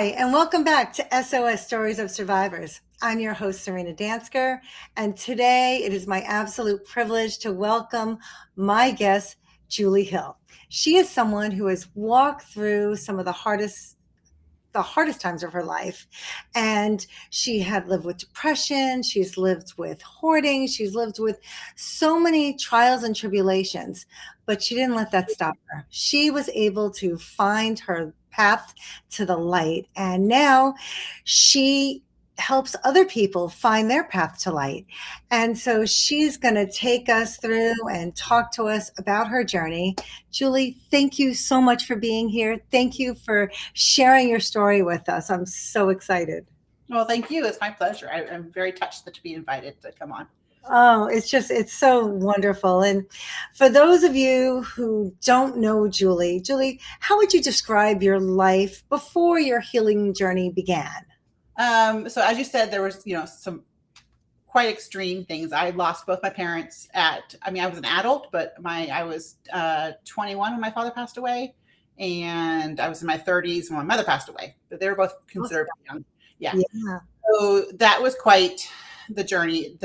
Hi, and welcome back to SOS Stories of Survivors. I'm your host, Serina Dansker, and today it is my absolute privilege to welcome my guest, Julie Hill. She is someone who has walked through some of the hardest times of her life. And she had lived with depression. She's lived with hoarding. She's lived with so many trials and tribulations, but she didn't let that stop her. She was able to find her path to the light. And now she helps other people find their path to light. And so she's going to take us through and talk to us about her journey. Julie, thank you so much for being here. Thank you for sharing your story with us. I'm so excited. Well, thank you. It's my pleasure. I'm very touched to be invited to come on. Oh, it's so wonderful. And for those of you who don't know Julie, how would you describe your life before your healing journey began? So as you said, there was, some quite extreme things. I lost both my parents I was an adult, but I was 21 when my father passed away, and I was in my 30s when my mother passed away. But they were both considered young. Yeah. Yeah. So that was quite the journey.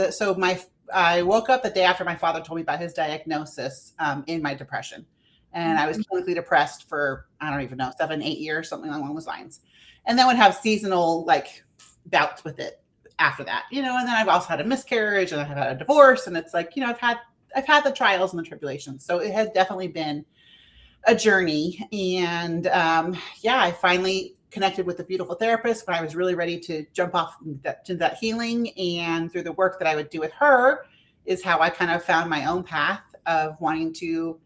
I woke up the day after my father told me about his diagnosis in my depression. And I was clinically depressed for, I don't even know, 7, 8 years, something along those lines. And then would have seasonal bouts with it after that, and then I've also had a miscarriage and I've had a divorce, and it's I've had the trials and the tribulations. So it has definitely been a journey. And I finally connected with a beautiful therapist when I was really ready to jump off to that healing. And through the work that I would do with her is how I kind of found my own path of wanting to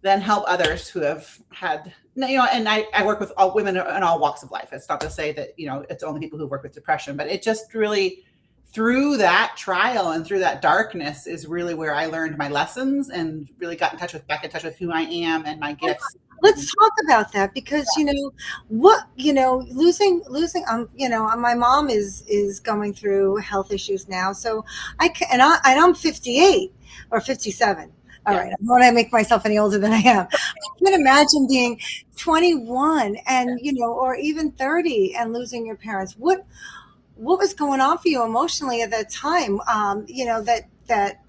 then help others who have had, and I work with all women in all walks of life. It's not to say that, it's only people who work with depression, but it just really, through that trial and through that darkness is really where I learned my lessons and really got back in touch with who I am and my gifts. Let's talk about that because my mom is going through health issues now. So I'm 58 or 57. All right, I don't want to make myself any older than I am. I can't imagine being 21 and or even 30 and losing your parents. What was going on for you emotionally at that time? That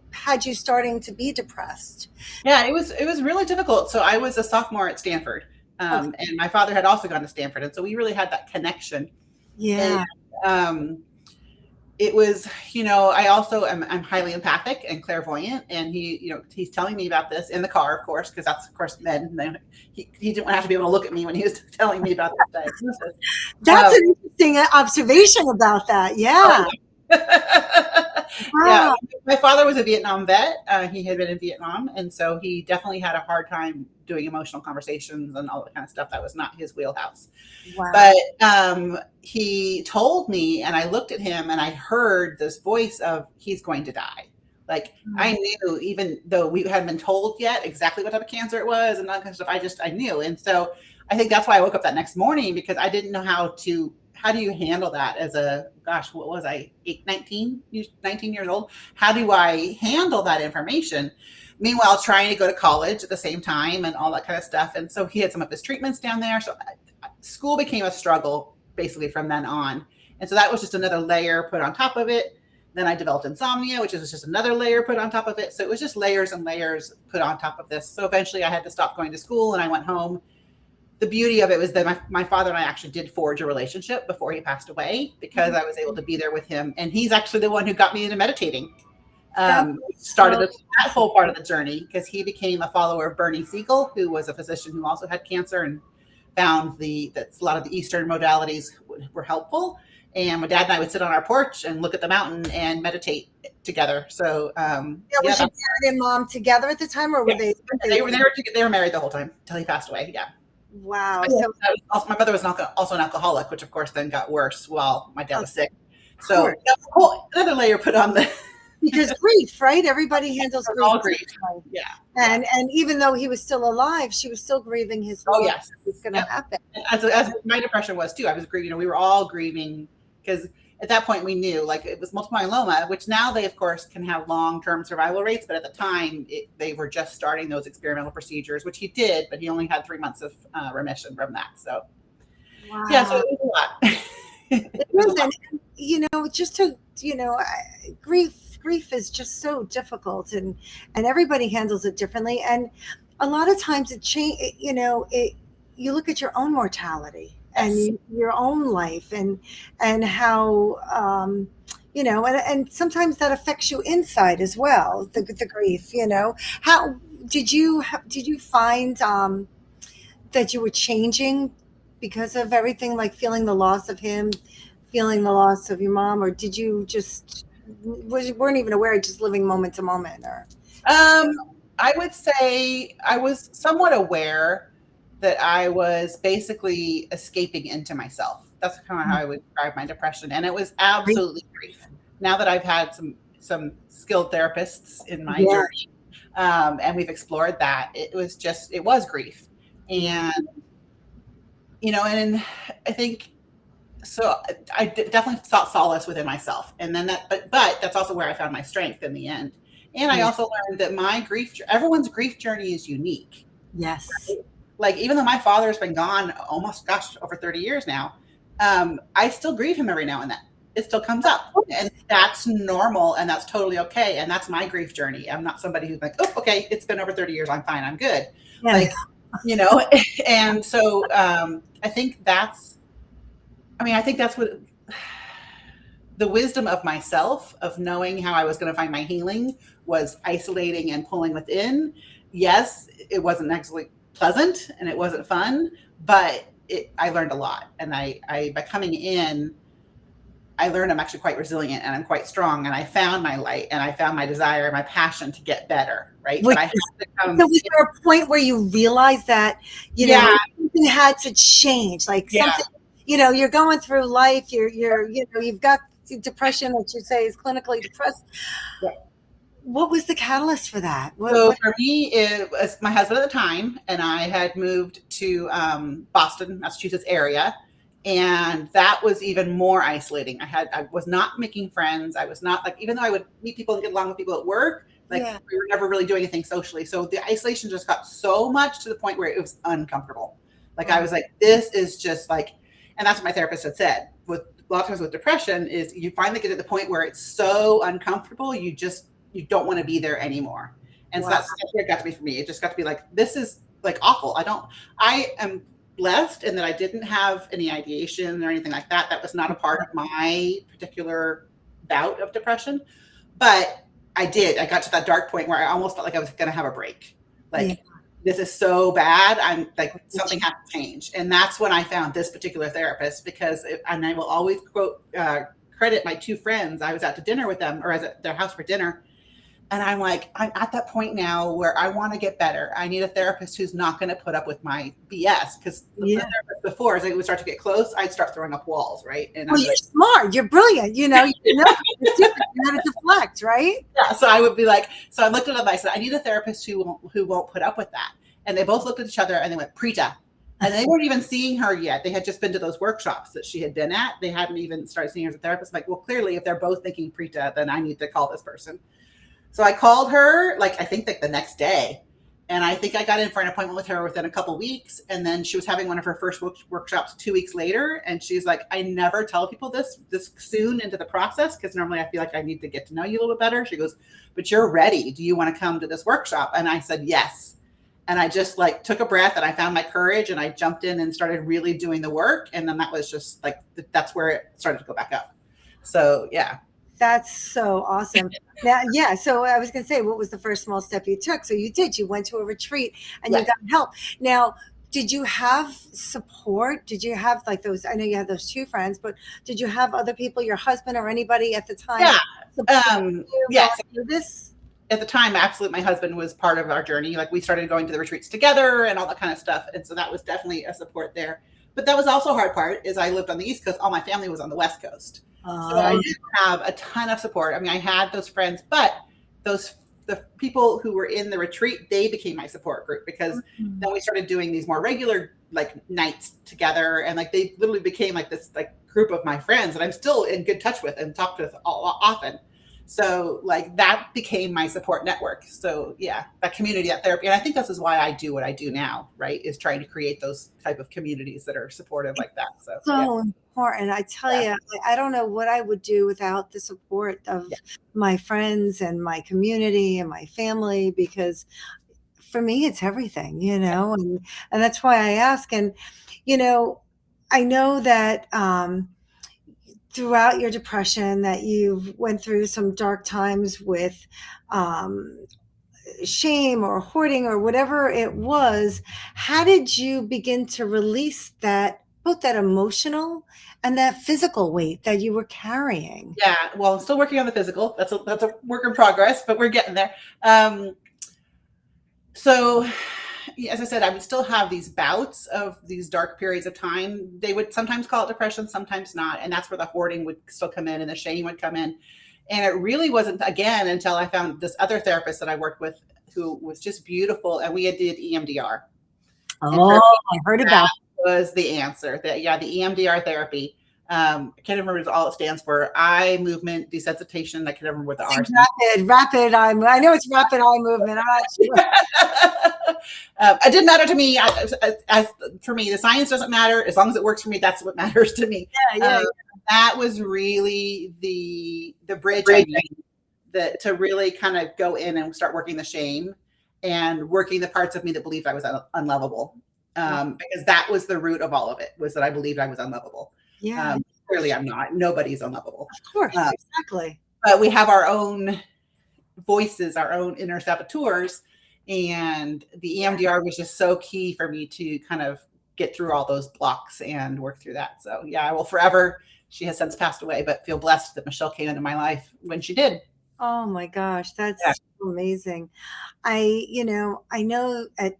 had you starting to be depressed? Yeah, it was really difficult. So I was a sophomore at Stanford, and my father had also gone to Stanford, and so we really had that connection. Yeah. And, it was, I also I'm highly empathic and clairvoyant, and he's telling me about this in the car, of course, because that's of course men. He didn't have to be able to look at me when he was telling me about this diagnosis. That's an interesting observation about that. Yeah. Wow. Yeah, my father was a Vietnam vet. He had been in Vietnam, and so he definitely had a hard time doing emotional conversations and all that kind of stuff. That was not his wheelhouse. Wow. But he told me, and I looked at him, and I heard this voice of he's going to die. I knew, even though we hadn't been told yet exactly what type of cancer it was and that kind of stuff, I knew. And so I think that's why I woke up that next morning, because I didn't know how do you handle that as what was I, 19 years old? How do I handle that information? Meanwhile, trying to go to college at the same time and all that kind of stuff. And so he had some of his treatments down there. So school became a struggle basically from then on. And so that was just another layer put on top of it. Then I developed insomnia, which is just another layer put on top of it. So it was just layers and layers put on top of this. So eventually I had to stop going to school and I went home. The beauty of it was that my father and I actually did forge a relationship before he passed away, because I was able to be there with him. And he's actually the one who got me into meditating. Started that whole part of the journey, because he became a follower of Bernie Siegel, who was a physician who also had cancer, and found that a lot of the Eastern modalities were helpful. And my dad and I would sit on our porch and look at the mountain and meditate together. So was your dad and mom together at the time, or were they were married the whole time until he passed away? Yeah. Wow. So my mother was also an alcoholic, which of course then got worse while my dad was sick. So another layer put on the because grief, right? Everybody handles grief. All grief. Yeah. And even though he was still alive, she was still grieving his loss. Oh yes, it's going to happen. As my depression was too. I was grieving. We were all grieving, because at that point we knew it was multiple myeloma, which now they of course can have long-term survival rates, but at the time they were just starting those experimental procedures, which he did, but he only had 3 months of remission from that. So Yeah, so Wow. it was a lot. It It was a is, lot. and just to, grief is just so difficult, and everybody handles it differently, and a lot of times it change. You look at your own mortality and Yes. your own life, and how, and sometimes that affects you inside as well. The grief, how did you find that you were changing because of everything, like feeling the loss of him, feeling the loss of your mom, or did you just weren't even aware, just living moment to moment, or Um, I would say I was somewhat aware that I was basically escaping into myself. That's kind of how I would describe my depression, and it was absolutely grief. Now that I've had some skilled therapists in my yeah, journey, and we've explored that, it was grief, yeah, and and I think so. I definitely sought solace within myself, and then but that's also where I found my strength in the end. And I yeah, also learned that everyone's grief journey is unique. yes, Like even though my father's been gone almost, gosh, over 30 years now, I still grieve him every now and then. It still comes up, and that's normal, and that's totally okay. And that's my grief journey. I'm not somebody who's like, oh, okay, it's been over 30 years, I'm fine, I'm good. yeah, Like, you know, and so I think that's I think that's what the wisdom of myself, of knowing how I was going to find my healing, was isolating and pulling within. Yes, it wasn't actually pleasant and it wasn't fun, but I learned a lot. And by coming in, I learned I'm actually quite resilient and I'm quite strong. And I found my light and I found my desire, my passion to get better. Right. But which I had to so come. was there a point where you realized that, Yeah. something had to change, like Yeah. something, you're going through life, you've got depression that you say is clinically depressed. Yeah. What was the catalyst for that? So What for me, it was my husband at the time, and I had moved to Boston, Massachusetts area, and that was even more isolating. I was not making friends. I was not, like, even though I would meet people and get along with people at work, like Yeah, we were never really doing anything socially. So the isolation just got so much to the point where it was uncomfortable. Like I wow, was like, this is just like, and that's what my therapist had said. With a lot of times with depression, is you finally get to the point where it's so uncomfortable, you don't want to be there anymore. And so wow, that's where it got to be for me. It just got to be like, this is like awful. I am blessed in that I didn't have any ideation or anything like that. That was not a part of my particular bout of depression. But I got to that dark point where I almost felt like I was going to have a break. yeah, Like, this is so bad. I'm like, something has to change. And that's when I found this particular therapist, and I will always credit my two friends. I was out to dinner with them, or I was at their house for dinner. And I'm like, I'm at that point now where I want to get better. I need a therapist who's not going to put up with my BS. Because the yeah. therapist before, as I would start to get close, I'd start throwing up walls, right? And Well, I'm you're like, smart. You're brilliant. It's different. You got to deflect, right? yeah. So I would be like, so I looked at them. I said, I need a therapist who won't put up with that. And they both looked at each other and they went, Preeta. And they weren't even seeing her yet. They had just been to those workshops that she had been at. They hadn't even started seeing her as a therapist. I'm like, well, clearly, if they're both thinking Preeta, then I need to call this person. So I called her, like, I think like the next day. And I think I got in for an appointment with her within a couple weeks. And then she was having one of her first workshops 2 weeks later. And she's like, I never tell people this soon into the process, because normally I feel like I need to get to know you a little bit better. She goes, but you're ready. Do you want to come to this workshop? And I said, yes. And I just like took a breath and I found my courage and I jumped in and started really doing the work. And then that was just like, that's where it started to go back up. So yeah. That's so awesome. Now, yeah. So I was going to say, what was the first small step you took? So you did. You went to a retreat and you Yeah. got help. Now, did you have support? Did you have like those? I know you had those two friends, but did you have other people, your husband or anybody at the time, Yeah. support you going Yes. through this? At the time, absolutely, my husband was part of our journey. Like we started going to the retreats together and all that kind of stuff. And so that was definitely a support there. But that was also a hard part, is I lived on the East Coast. All my family was on the West Coast. So I Um, didn't have a ton of support. I mean, I had those friends, but the people who were in the retreat, they became my support group, because then we started doing these more regular like nights together, and like they literally became like this like group of my friends that I'm still in good touch with and talk with all often. So like that became my support network. So yeah, that community, that therapy. And I think this is why I do what I do now, right? Is trying to create those type of communities that are supportive like that. So yeah. So important. I tell Yeah. you, I don't know what I would do without the support of Yeah. my friends and my community and my family, because for me, it's everything, and that's why I ask. And, you know, I know that throughout your depression that you went through some dark times with um, shame or hoarding or whatever it was. How did you begin to release that, both that emotional and that physical weight that you were carrying? Yeah. Well, I'm still working on the physical. That's a work in progress, but we're getting there. So as I said, I would still have these bouts of these dark periods of time. They would sometimes call it depression, sometimes not. And that's where the hoarding would still come in and the shame would come in. And it really wasn't, again, until I found this other therapist that I worked with who was just beautiful. And we did EMDR. And for Oh, me, I heard that about. was the answer. That, yeah, the EMDR therapy. I can't remember what all it stands for. Eye movement desensitization. I can't remember what the R stands Rapid eye. I know it's rapid eye movement. I'm not sure. it didn't matter to me. For me, the science doesn't matter. As long as it works for me, that's what matters to me. Yeah. That was really the bridge I needed to really kind of go in and start working the shame and working the parts of me that believed I was unlovable. Because that was the root of all of it, was that I believed I was unlovable. Yeah. Clearly I'm not. Nobody's unlovable. Of course, exactly. But we have our own voices, our own inner saboteurs. And the EMDR was just so key for me to kind of get through all those blocks and work through that. So yeah, I will forever, she has since passed away, but feel blessed that Michelle came into my life when she did. Oh my gosh, that's Yeah. amazing. I know at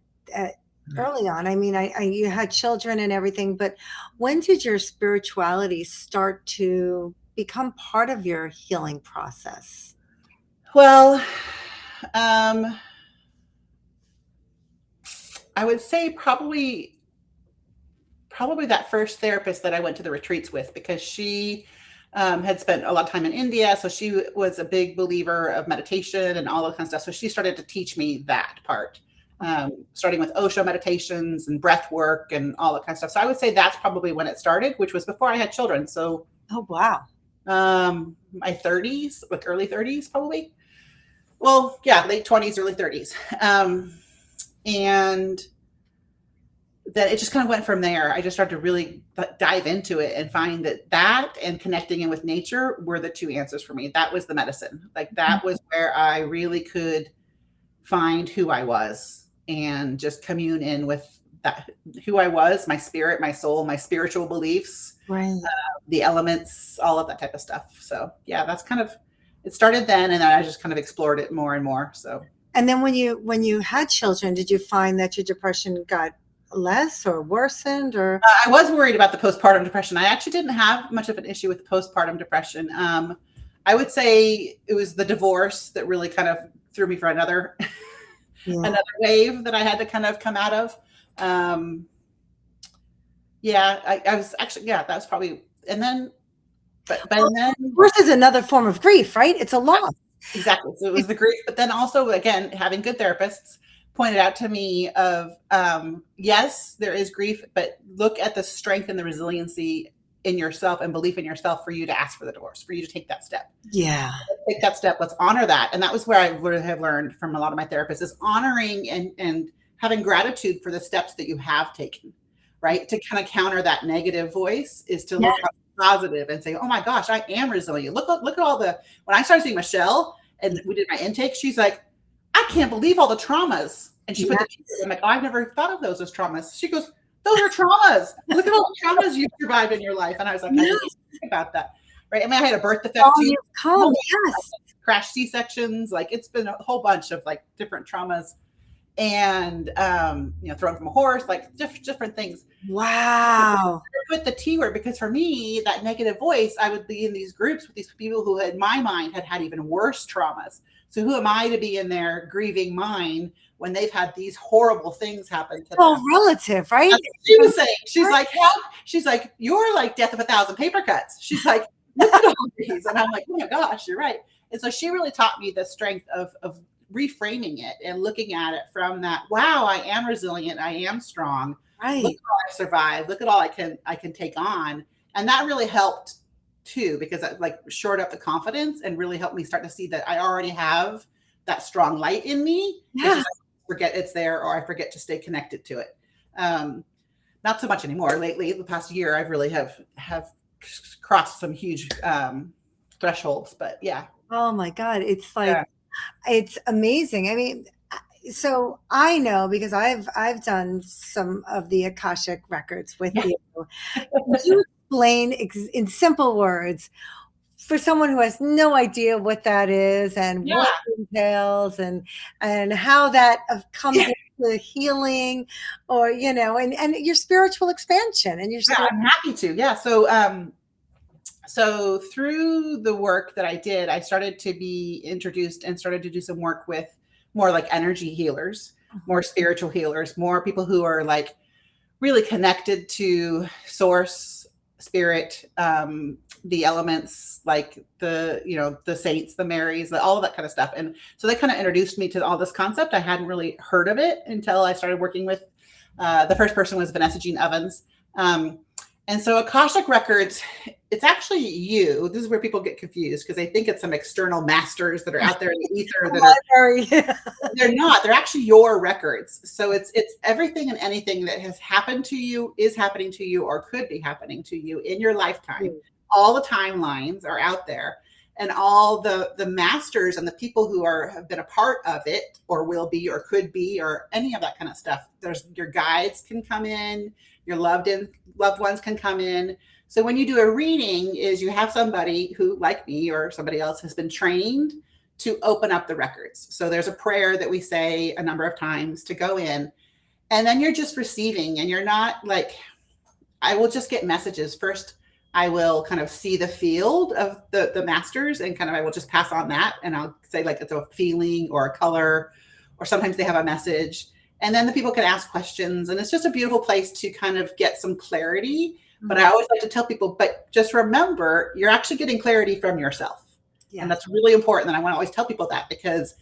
early on, I mean, you had children and everything, but when did your spirituality start to become part of your healing process? Well, I would say probably that first therapist that I went to the retreats with, because she had spent a lot of time in India. So she was a big believer of meditation and all that kind of stuff. So she started to teach me that part, starting with Osho meditations and breath work and all that kind of stuff. So I would say that's probably when it started, which was before I had children. So, Oh, wow. my 30s, like early 30s, probably. Well, yeah, late 20s, early 30s. And then it just kind of went from there. I just started to really dive into it and find that and connecting in with nature were the two answers for me. That was the medicine. Like that was where I really could find who I was and just commune in with that, who I was, my spirit, my soul, my spiritual beliefs, Right. the elements, all of that type of stuff. So yeah, that's kind of, it started then. And then I just kind of explored it more and more. So. And then when you had children, did you find that your depression got less or worsened, or? I was worried about the postpartum depression. I actually didn't have much of an issue with postpartum depression. I would say it was the divorce that really kind of threw me for another wave that I had to kind of come out of. I was actually, that was probably, and then, but then Divorce is another form of grief, right? It's a loss. Exactly. So it was the grief, but then also, again, having good therapists pointed out to me of, yes, there is grief, but look at the strength and the resiliency in yourself and belief in yourself for you to ask for the divorce, for you to take that step. Yeah. Take that step. Let's honor that. And that was where I would have learned from a lot of my therapists, is honoring and having gratitude for the steps that you have taken, right? To kind of counter that negative voice is to look positive and say, oh my gosh, I am resilient. Look at all the, when I started seeing Michelle and we did my intake, she's like, I can't believe all the traumas. And she put the, I'm like, oh, I've never thought of those as traumas. She goes, those are traumas. Look at all the traumas you've survived in your life. And I was like, I didn't think about that. Right. I mean, I had a birth defect too. Yes. Crash C-sections. Like it's been a whole bunch of like different traumas. And thrown from a horse, like different things. Wow. Put the T word, because for me, that negative voice, I would be in these groups with these people who in my mind had even worse traumas. So who am I to be in their grieving mind when they've had these horrible things happen to them? Relative, right? She was saying, she's like, help. She's like, you're like death of 1,000 paper cuts. She's like, look at all these. And I'm like, oh my gosh, you're right. And so she really taught me the strength of reframing it and looking at it from that, wow, I am resilient, I am strong. Right. Look at all I survived. Look at all I can take on. And that really helped too, because it like shored up the confidence and really helped me start to see that I already have that strong light in me. Yeah. It's just I forget it's there, or I forget to stay connected to it. Not so much anymore. Lately, the past year, I really have crossed some huge thresholds. But yeah. Oh my God. It's like, Yeah. it's amazing. I mean, so I know because I've done some of the Akashic records with Yeah. you. You explain in simple words for someone who has no idea what that is and Yeah. what it entails and how that comes Yeah. into healing, or and your spiritual expansion and your Yeah, spirit. I'm happy to. Yeah. So through the work that I did, I started to be introduced and started to do some work with more like energy healers, more spiritual healers, more people who are like really connected to source, spirit, the elements, like the saints, the Marys, all of that kind of stuff. And so they kind of introduced me to all this concept. I hadn't really heard of it until I started working with, the first person was Vanessa Jean Evans. And so Akashic Records, it's actually you. This is where people get confused because they think it's some external masters that are out there in the ether that are, they're not. They're actually your records. So it's everything and anything that has happened to you, is happening to you, or could be happening to you in your lifetime. All the timelines are out there, and all the masters and the people who have been a part of it, or will be, or could be, or any of that kind of stuff. There's your guides can come in, your loved ones can come in. So when you do a reading, is you have somebody who, like me or somebody else, has been trained to open up the records. So there's a prayer that we say a number of times to go in, and then you're just receiving, and you're not like, I will just get messages. First, I will kind of see the field of the masters, and kind of I will just pass on that, and I'll say like it's a feeling or a color, or sometimes they have a message. And then the people can ask questions, and it's just a beautiful place to kind of get some clarity. But I always like to tell people, but just remember, you're actually getting clarity from yourself. Yeah. And that's really important. And I want to always tell people that, because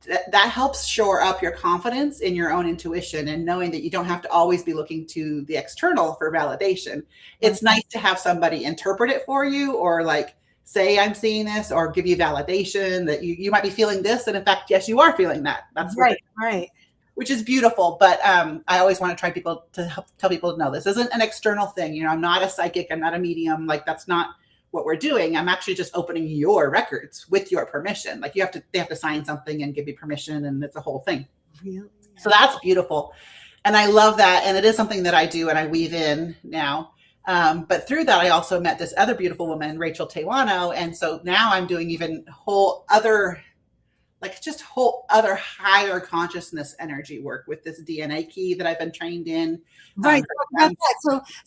that helps shore up your confidence in your own intuition, and knowing that you don't have to always be looking to the external for validation. It's nice to have somebody interpret it for you, or like say, I'm seeing this, or give you validation that you might be feeling this. And in fact, yes, you are feeling that. That's right. Right. Which is beautiful. But I always want to try to help tell people, no, this isn't an external thing. I'm not a psychic. I'm not a medium. Like, that's not what we're doing. I'm actually just opening your records with your permission. Like, they have to sign something and give you permission, and it's a whole thing. Really? So that's beautiful. And I love that. And it is something that I do and I weave in now. But through that, I also met this other beautiful woman, Rachel Tewano. And so now I'm doing even whole other higher consciousness energy work with this DNA key that I've been trained in. Right.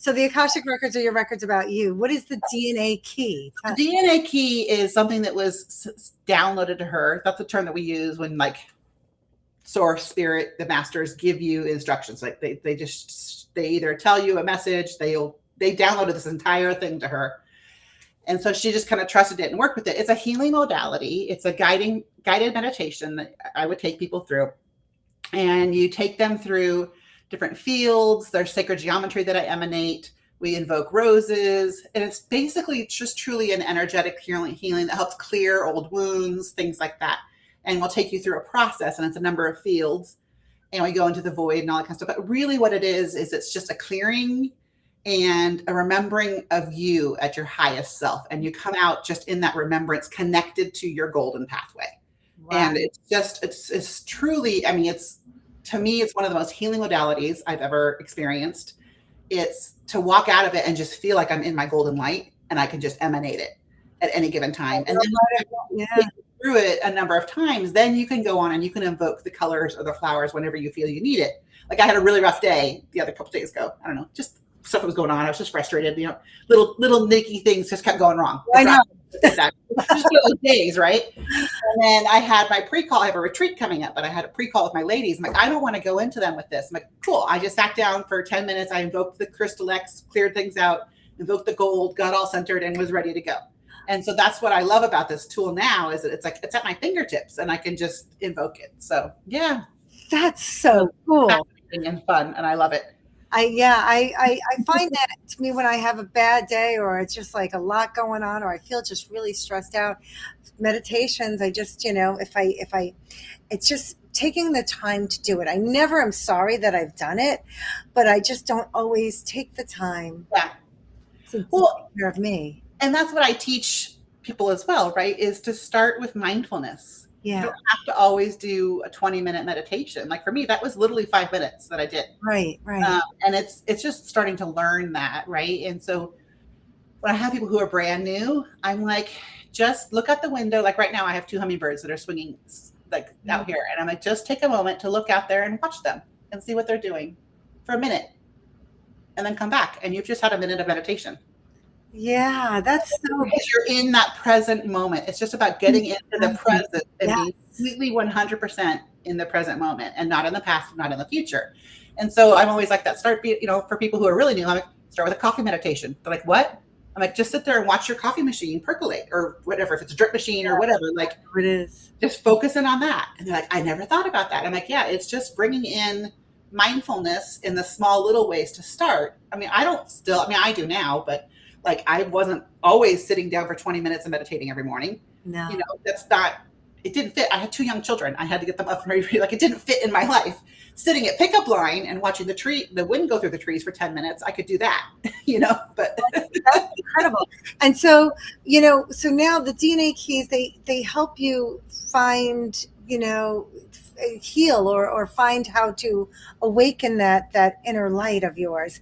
So the Akashic records are your records about you. What is the DNA key? The DNA key is something that was downloaded to her. That's the term that we use when like source, spirit, the masters give you instructions. Like they either tell you a message, they downloaded this entire thing to her. And so she just kind of trusted it and worked with it. It's a healing modality. It's a guided meditation that I would take people through. And you take them through different fields. There's sacred geometry that I emanate. We invoke roses. And it's basically just truly an energetic healing that helps clear old wounds, things like that. And we'll take you through a process, and it's a number of fields. And we go into the void and all that kind of stuff. But really what it is it's just a clearing and a remembering of you at your highest self. And you come out just in that remembrance, connected to your golden pathway. Wow. And it's truly, I mean, to me, it's one of the most healing modalities I've ever experienced. It's to walk out of it and just feel like I'm in my golden light, and I can just emanate it at any given time. And then through it a number of times, then you can go on and you can invoke the colors or the flowers whenever you feel you need it. Like I had a really rough day the other couple days ago. I don't know, just stuff that was going on. I was just frustrated. Little nicky things just kept going wrong. I know. Just those days, right? And then I had my pre-call. I have a retreat coming up, but I had a pre-call with my ladies. I'm like, I don't want to go into them with this. I'm like, cool. I just sat down for 10 minutes. I invoked the crystal X, cleared things out, invoked the gold, got all centered, and was ready to go. And so that's what I love about this tool now is that it's like, it's at my fingertips and I can just invoke it. So yeah, That's so cool. fascinating and fun. And I love it. I find that to me when I have a bad day or it's just like a lot going on or I feel just really stressed out, meditations, I just, if I it's just taking the time to do it. I never am sorry that I've done it, but I just don't always take the time Yeah. to Well, take care of me. and that's what I teach people as well, right? Is to start with mindfulness. You Yeah. don't have to always do a 20-minute meditation. Like for me, that was literally 5 minutes that I did. Right, right. And it's just starting to learn that, right? And so when I have people who are brand new, I'm like, just look out the window. Like right now, I have two hummingbirds that are swinging like out here, and I'm like, just take a moment to look out there and watch them and see what they're doing for a minute, and then come back, and you've just had a minute of meditation. Yeah, that's so Because you're in that present moment. It's just about getting into the present and being completely 100% in the present moment and not in the past, not in the future. And so I'm always like that. For people who are really new, I'm like, start with a coffee meditation. They're like, what? I'm like, just sit there and watch your coffee machine percolate or whatever, if it's a drip machine or whatever, like it is. just focusing on that. And they're like, I never thought about that. I'm like, yeah, it's just bringing in mindfulness in the small little ways to start. I mean, I do now, but like I wasn't always sitting down for 20 minutes and meditating every morning. No. It didn't fit. I had two young children. I had to get them up and ready. Like it didn't fit in my life. Sitting at pickup line and watching the wind go through the trees for 10 minutes, I could do that, but That's incredible. And so, so now the DNA keys, they help you find, heal or find how to awaken that inner light of yours.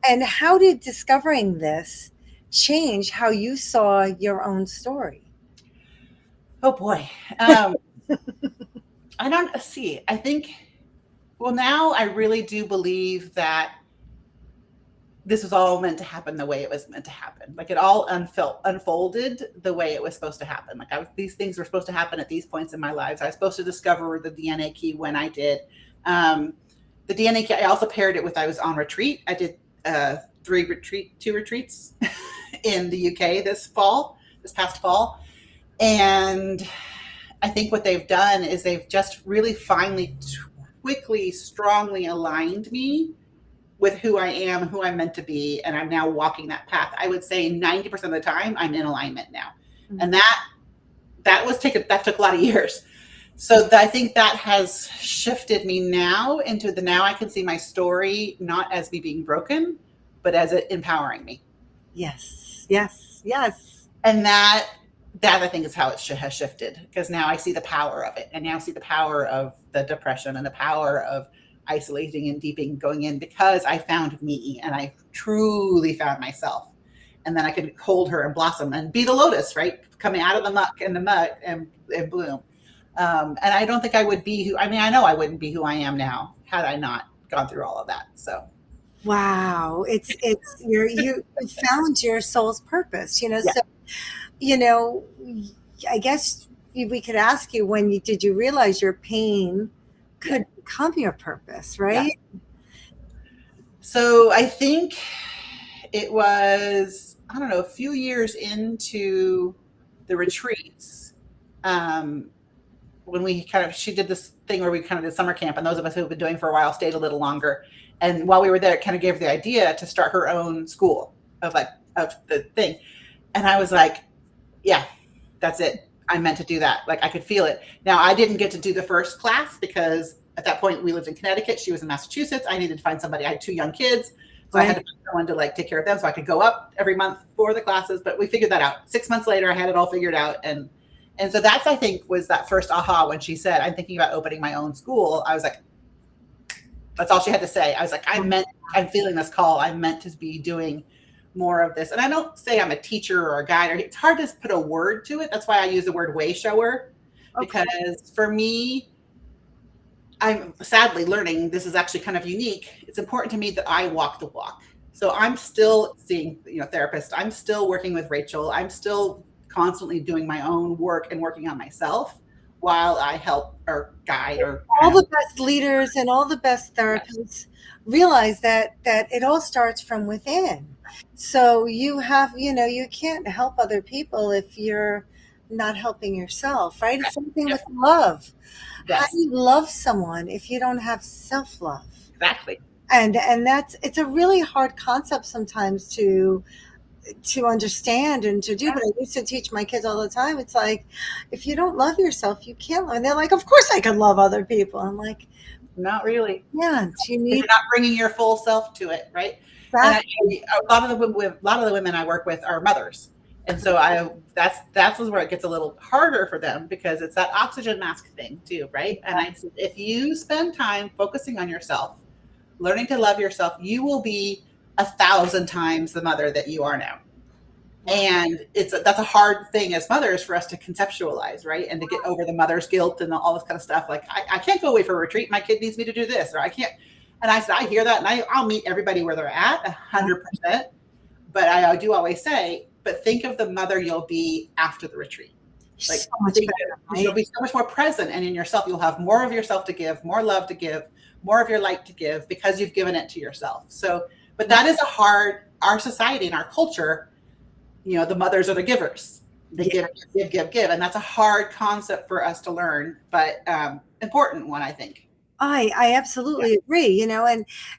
And how did discovering this change how you saw your own story? oh boy. I don't see. I think, well, now I really do believe that this was all meant to happen the way it was meant to happen. Like it all unfolded the way it was supposed to happen. Like these things were supposed to happen at these points in my lives. I was supposed to discover the DNA key when I did. The DNA key, I also paired it with, I was on retreat. I did 2 retreats in the UK this past fall. And I think what they've done is they've just really finally, quickly, strongly aligned me with who I am, who I'm meant to be. And I'm now walking that path. I would say 90% of the time I'm in alignment now. Mm-hmm. And that took a lot of years. So I think that has shifted me now now I can see my story, not as me being broken, but as it empowering me. Yes, yes, yes. And that I think is how it has shifted, because now I see the power of it. And now I see the power of the depression and the power of isolating and deeping, going in, because I found me and I truly found myself. And then I could hold her and blossom and be the lotus, right? Coming out of the muck and the mud and bloom. And I don't think I would be I know I wouldn't be who I am now had I not gone through all of that. So. Wow. It's you found your soul's purpose, Yeah. So, I guess we could ask you, did you realize your pain could become your purpose, right? Yeah. So I think it was, I don't know, a few years into the retreats, when she did this thing where we kind of did summer camp, and those of us who have been doing for a while stayed a little longer. And while we were there, it kind of gave her the idea to start her own school of the thing. And I was like, yeah, that's it. I'm meant to do that. Like I could feel it. Now I didn't get to do the first class because at that point we lived in Connecticut. She was in Massachusetts. I needed to find somebody. I had 2 young kids. So I had to find someone to take care of them so I could go up every month for the classes, but we figured that out. 6 months later, I had it all figured out. And so that's, I think, was that first aha when she said, I'm thinking about opening my own school. I was like, that's all she had to say. I was like, I'm feeling this call. I'm meant to be doing more of this. And I don't say I'm a teacher or a guide. It's hard to put a word to it. That's why I use the word way shower, because for me, I'm sadly learning, this is actually kind of unique. It's important to me that I walk the walk. So I'm still seeing, therapists. I'm still working with Rachel. I'm still constantly doing my own work and working on myself while I help or guide or all the best leaders and all the best therapists realize that it all starts from within. So you have, you can't help other people if you're not helping yourself, right? It's something Yep. with love. How do Yes, you love someone if you don't have self-love? exactly. And that's it's a really hard concept sometimes to understand and to do. Yeah, But I used to teach my kids all the time. It's like, if you don't love yourself, you can't love. And they're like, of course I can love other people. I'm like, not really. yeah, you Because need you're not bringing your full self to it, right? And that. a lot of the women I work with are mothers, and so that's where it gets a little harder for them because it's that oxygen mask thing too, right? And I said, if you spend time focusing on yourself, learning to love yourself, you will be 1,000 times the mother that you are now. And that's a hard thing as mothers for us to conceptualize, right? And to get over the mother's guilt and all this kind of stuff. Like, I can't go away for a retreat. My kid needs me to do this, or I can't. And I said, I hear that, and I'll meet everybody where they're at 100%. But I do always say, but think of the mother you'll be after the retreat. So Like, much think better, you'll right? be so much more present and in yourself. You'll have more of yourself to give, more love to give, more of your light to give because you've given it to yourself. So, but that is our society and our culture, the mothers are the givers. They Yeah. give. And that's a hard concept for us to learn, but important one, I think. I Yeah. absolutely agree,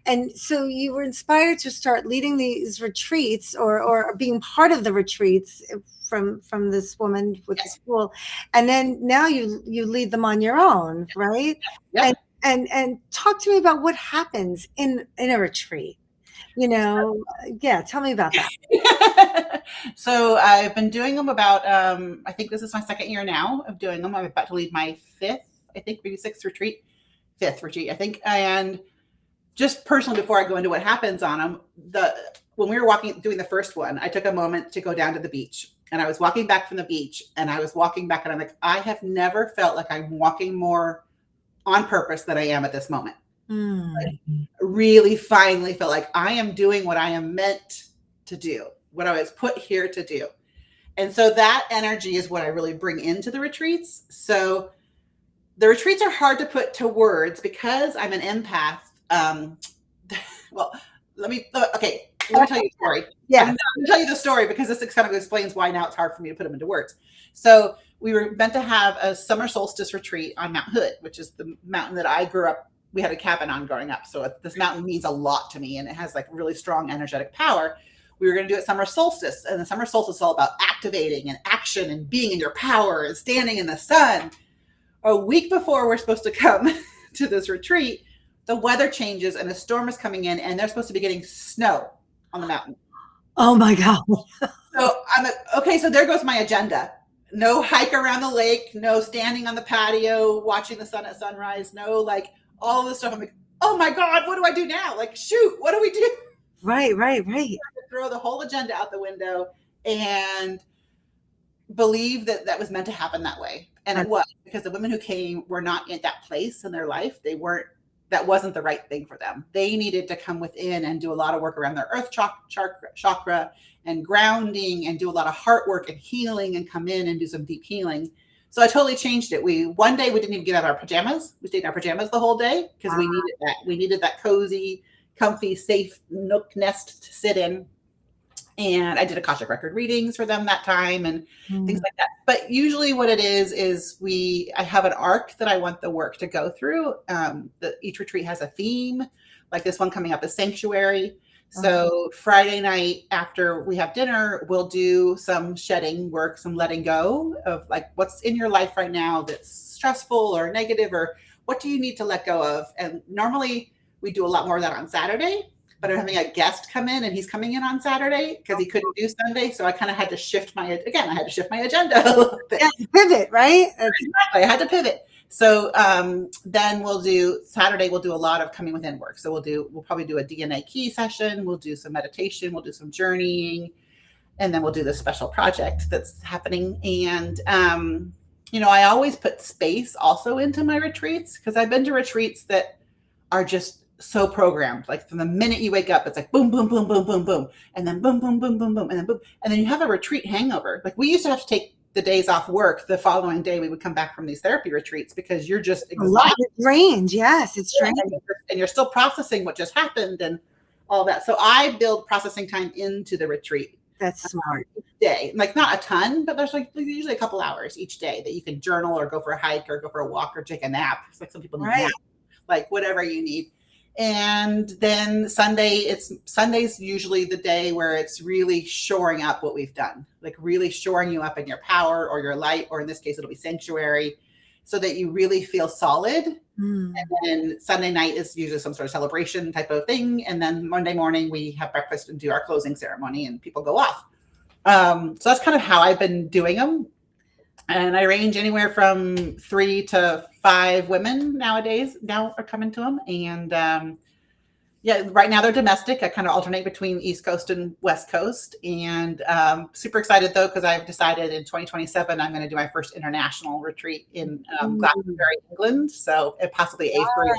and so you were inspired to start leading these retreats or being part of the retreats from this woman with the Yes. school, and then now you lead them on your own, right? And Yep. and talk to me about what happens in a retreat. You know, yeah, tell me about that. So I've been doing them about, I think this is my second year now of doing them. I'm about to lead my fifth, I think maybe fifth retreat, I think. And just personally, before I go into what happens on them, when we were doing the first one, I took a moment to go down to the beach, and I was walking back from the beach, and I was walking back, and I'm like, I have never felt like I'm walking more on purpose than I am at this moment. Mm, Really finally felt like I am doing what I am meant to do, what I was put here to do. And so that energy is what I really bring into the retreats. So the retreats are hard to put to words because I'm an empath. Well, let me tell you a story. I'm yeah. going to tell you the story because this kind of explains why now it's hard for me to put them into words. So we were meant to have a summer solstice retreat on Mount Hood, which is the mountain that I grew up. We had a cabin on growing up. So this mountain means a lot to me and it has like really strong energetic power. We were going to do it summer solstice, and the summer solstice is all about activating and action and being in your power and standing in the sun. A week before we're supposed to come to this retreat, the weather changes and a storm is coming in, and they're supposed to be getting snow on the mountain. Oh my God. So I'm like, okay, so there goes my agenda. No hike around the lake, no standing on the patio watching the sun at sunrise, no like all of this stuff. I'm like, oh my God, what do I do now? Like, shoot, what do we do? Right, right, right. Throw the whole agenda out the window and believe that that was meant to happen that way. And it was, because the women who came were not in that place in their life. That wasn't the right thing for them. They needed to come within and do a lot of work around their earth chakra and grounding and do a lot of heart work and healing and come in and do some deep healing. So I totally changed it. One day we didn't even get out of our pajamas. We stayed in our pajamas the whole day because we needed that. We needed that cozy, comfy, safe nook nest to sit in. And I did Akashic record readings for them that time and things like that. But usually what it is I have an arc that I want the work to go through. Each retreat has a theme, like this one coming up is sanctuary. So Friday night after we have dinner, we'll do some shedding work, some letting go of like what's in your life right now that's stressful or negative, or what do you need to let go of? And normally we do a lot more of that on Saturday, but I'm having a guest come in, and he's coming in on Saturday because he couldn't do Sunday. So I kind of had to shift my agenda a little bit. Yeah, pivot, right? Exactly. I had to pivot. So then Saturday, we'll do a lot of coming within work. So we'll probably do a DNA key session. We'll do some meditation. We'll do some journeying. And then we'll do this special project that's happening. And, I always put space also into my retreats because I've been to retreats that are just so programmed. Like from the minute you wake up, it's like boom, boom, boom, boom, boom, boom, and then boom, boom, boom, boom, boom, and then boom, and then you have a retreat hangover. Like we used to have to take the days off work. The following day, we would come back from these therapy retreats because you're just A lot exhausted. of range. Yes, it's strange. And you're still processing what just happened and all that. So I build processing time into the retreat. That's smart. Each day, like not a ton, but there's like usually a couple hours each day that you can journal or go for a hike or go for a walk or take a nap. It's like some people need a nap, like whatever you need. And then Sunday's usually the day where it's really shoring up what we've done, like really shoring you up in your power or your light, or in this case, it'll be sanctuary, so that you really feel solid. And then Sunday night is usually some sort of celebration type of thing. And then Monday morning we have breakfast and do our closing ceremony and people go off. So that's kind of how I've been doing them. And I range anywhere from 3 to 5 women nowadays now are coming to them. And yeah, right now they're domestic. I kind of alternate between East Coast and West Coast. And super excited though, because I've decided in 2027, I'm going to do my first international retreat in Glastonbury, England. So possibly April.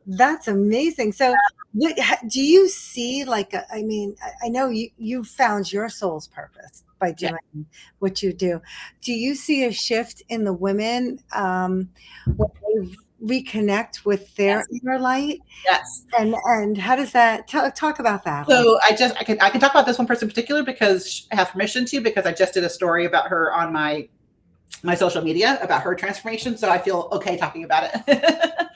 That's amazing. So do you see I mean, I know you found your soul's purpose by doing what you do. Do you see a shift in the women when they reconnect with their inner light? Yes. And how does that talk about that? So I can talk about this one person in particular because I have permission to, because I just did a story about her on my social media about her transformation. So I feel okay talking about it.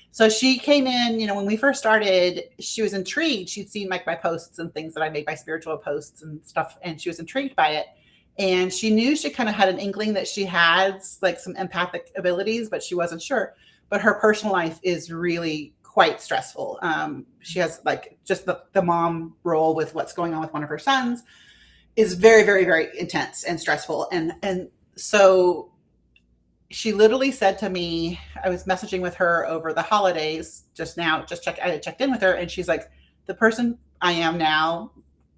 So she came in, when we first started, she was intrigued. She'd seen my posts and things that I made, my spiritual posts and stuff. And she was intrigued by it. And she knew she kind of had an inkling that she had like some empathic abilities, but she wasn't sure. But her personal life is really quite stressful. She has like just the mom role with what's going on with one of her sons is very, very, very intense and stressful. And so she literally said to me, I was messaging with her over the holidays I checked in with her, and she's like, the person I am now,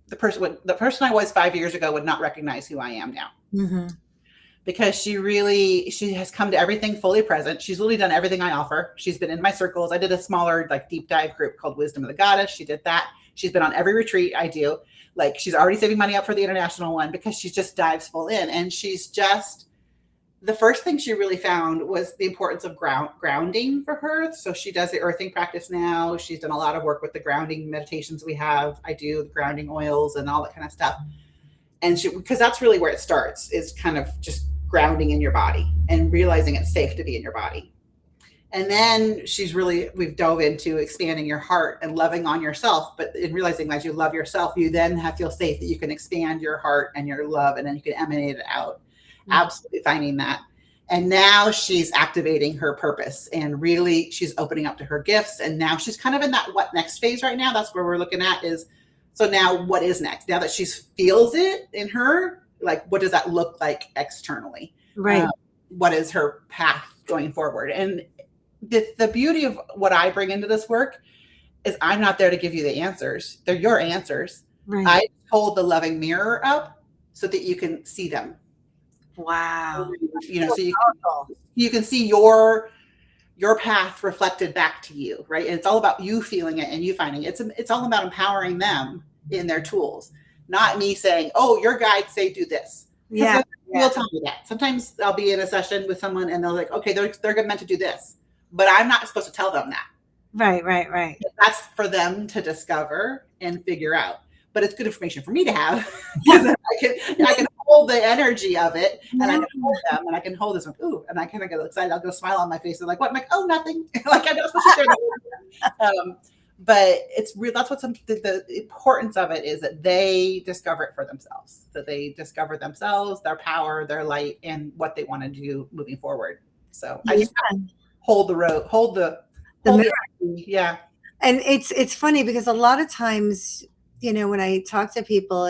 the person I was 5 years ago would not recognize who I am now. Mm-hmm. Because she has come to everything fully present. She's literally done everything I offer. She's been in my circles. I did a smaller deep dive group called Wisdom of the Goddess. She did that. She's been on every retreat I do. Like, she's already saving money up for the international one because she just dives full in. And the first thing she really found was the importance of grounding for her. So she does the earthing practice now. She's done a lot of work with the grounding meditations we have. I do the grounding oils and all that kind of stuff. And because that's really where it starts, is kind of just grounding in your body and realizing it's safe to be in your body. And then we've dove into expanding your heart and loving on yourself. But in realizing as you love yourself, you then feel safe that you can expand your heart and your love, and then you can emanate it out. Absolutely finding that. And now she's activating her purpose, and really she's opening up to her gifts. And now she's kind of in that what next phase right now. That's where we're looking at is, so now what is next? Now that she feels it in her, like, what does that look like externally? Right. What is her path going forward? And the beauty of what I bring into this work is I'm not there to give you the answers. They're your answers. Right. I hold the loving mirror up so that you can see them. Wow. So you can see your path reflected back to you, right? And it's all about you feeling it and you finding it. It's all about empowering them in their tools, not me saying, oh, your guides say do this. Yeah. They'll tell me that. Sometimes I'll be in a session with someone and they're like, okay, they're meant to do this, but I'm not supposed to tell them that. Right. That's for them to discover and figure out. But it's good information for me to have because I can hold the energy of it, and I can hold them, and I can hold this one. Ooh, and I kind of get excited. I'll go smile on my face and like, what? I'm like, oh, nothing. Like, I'm not supposed to share that. But it's real. That's what's the importance of it is that they discover it for themselves. That they discover themselves, their power, their light, and what they want to do moving forward. So I just hold the road, hold the mirror. Yeah. And it's funny because a lot of times, when I talk to people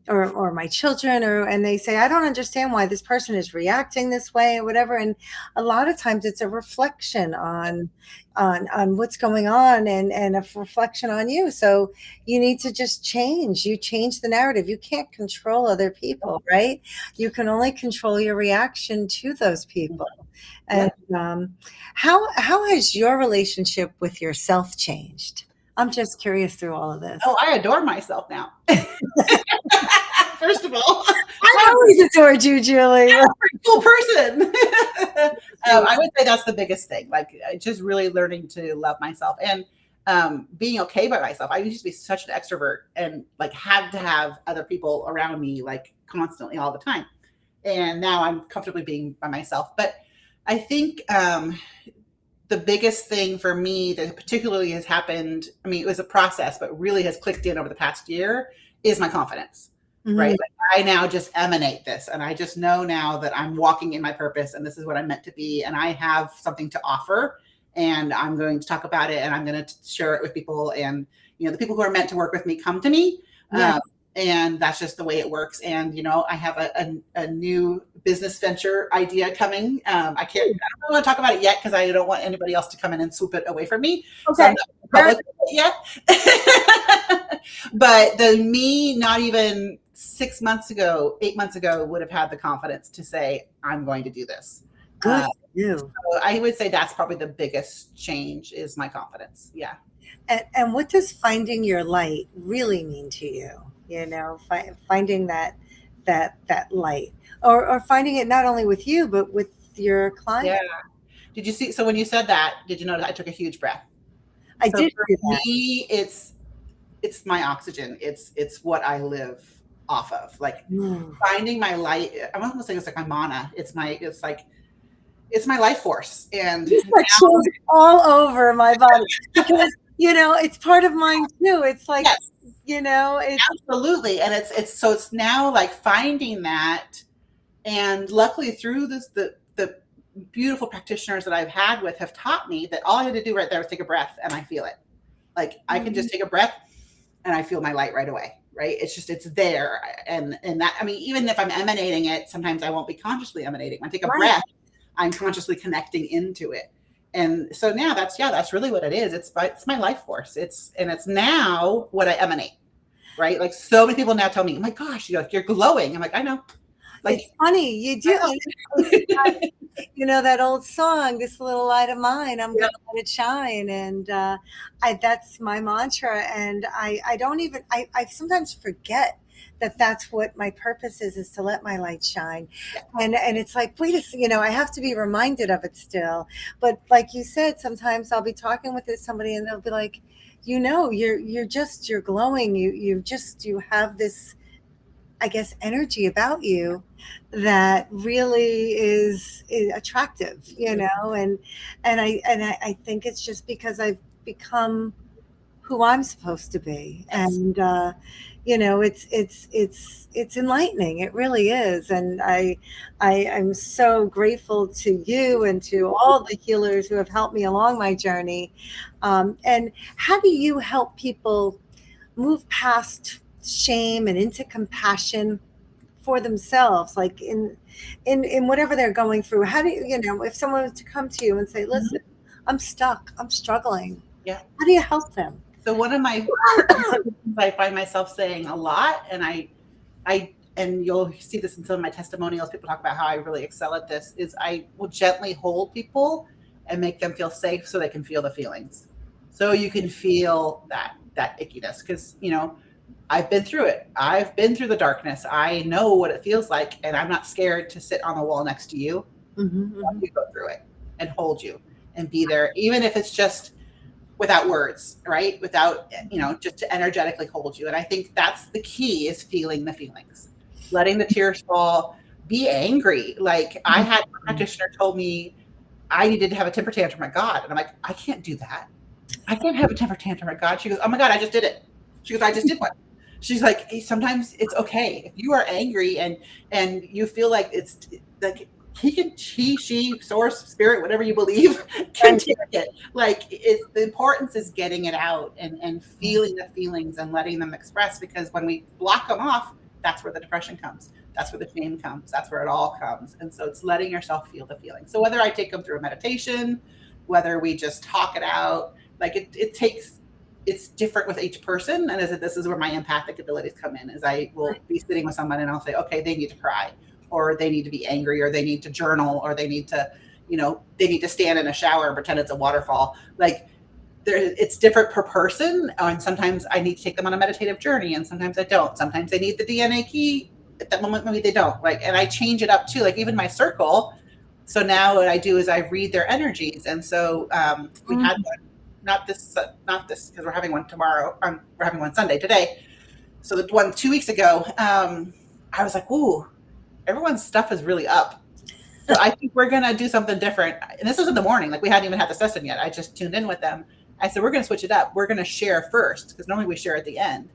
or my children, and they say, I don't understand why this person is reacting this way or whatever. And a lot of times it's a reflection on what's going on and a reflection on you. So you need to just change the narrative. You can't control other people, right? You can only control your reaction to those people. And how has your relationship with yourself changed? I'm just curious through all of this. Oh, I adore myself now. First of all, I always adored you, Julie. I'm a pretty cool person. I would say that's the biggest thing. Like, just really learning to love myself. And being okay by myself. I used to be such an extrovert and like had to have other people around me like constantly all the time. And now I'm comfortably being by myself. But I think the biggest thing for me that particularly has happened, I mean, it was a process, but really has clicked in over the past year is my confidence, right? Mhm. Like I now just emanate this and I just know now that I'm walking in my purpose and this is what I'm meant to be. And I have something to offer and I'm going to talk about it and I'm going to share it with people. And, the people who are meant to work with me come to me. Yeah. And that's just the way it works. And, I have a new business venture idea coming. I don't want to talk about it yet because I don't want anybody else to come in and swoop it away from me. Okay. So I'm not public yet. But the me, not even 6 months ago, 8 months ago, would have had the confidence to say, I'm going to do this. Good for you. So I would say that's probably the biggest change is my confidence. Yeah. And what does finding your light really mean to you? Finding that light, or finding it not only with you but with your client. Yeah. Did you see? So when you said that, did you notice I took a huge breath? I So did for do that. me, it's my oxygen. It's what I live off of. Like Mm. finding my light. I'm almost saying it's like my mana. It's my life force. And Just got chills all over my body because it's part of mine too. It's like yes, it's absolutely. And it's now like finding that. And luckily through this, the beautiful practitioners that I've had with have taught me that all I had to do right there was take a breath and I feel it. Like I can just take a breath and I feel my light right away. Right. It's there. And that, I mean, even if I'm emanating it, sometimes I won't be consciously emanating. When I take a breath, I'm consciously connecting into it. And so now that's really what it is. It's my life force. It's now what I emanate. Right. Like so many people now tell me, oh my gosh, you're glowing. I'm like, I know. Like, it's funny you do. That old song, "This little light of mine, I'm gonna let it shine," and that's my mantra. And I don't even I sometimes forget that that's what my purpose is to let my light shine. And it's like, wait a second, I have to be reminded of it still. But like you said, sometimes I'll be talking with somebody and they'll be like, you're glowing. You have this, I guess, energy about you that really is attractive, and I think it's just because I've become who I'm supposed to be, and it's enlightening. It really is, and I'm so grateful to you and to all the healers who have helped me along my journey. And how do you help people move past shame and into compassion for themselves, like in whatever they're going through? How do if someone was to come to you and say, listen, I'm stuck, I'm struggling, yeah. how do you help them? So one of my I find myself saying a lot, and and you'll see this in some of my testimonials, people talk about how I really excel at this, is I will gently hold people and make them feel safe so they can feel the feelings. So you can feel that ickiness, because I've been through it. I've been through the darkness. I know what it feels like, and I'm not scared to sit on the wall next to you. Mm-hmm. You go through it and hold you and be there, even if it's just without words, right? Without, just to energetically hold you. And I think that's the key, is feeling the feelings, letting the tears fall, be angry. Like I had a practitioner told me I needed to have a temper tantrum at God. And I'm like, I can't do that. I can't have a temper tantrum at God. She goes, oh my God, I just did it. She goes, I just did one. She's like, hey, sometimes it's okay. If you are angry and you feel like it's like, she, source, spirit, whatever you believe, can take it. Like the importance is getting it out and feeling the feelings and letting them express, because when we block them off, that's where the depression comes. That's where the shame comes. That's where it all comes. And so it's letting yourself feel the feeling. So whether I take them through a meditation, whether we just talk it out, like it's different with each person. And this is where my empathic abilities come in, is I will be sitting with someone and I'll say, okay, they need to cry, or they need to be angry, or they need to journal, or they need to, they need to stand in a shower and pretend it's a waterfall. Like it's different per person. And sometimes I need to take them on a meditative journey, and sometimes I don't. Sometimes they need the DNA key at that moment, maybe they don't. Like, and I change it up too. Like even my circle. So now what I do is I read their energies. And so we had one not this, because we're having one tomorrow. We're having one Sunday today. So the one 2 weeks ago, I was like, ooh, everyone's stuff is really up. So I think we're going to do something different. And this was in the morning. Like we hadn't even had the session yet. I just tuned in with them. I said, we're going to switch it up. We're going to share first, because normally we share at the end.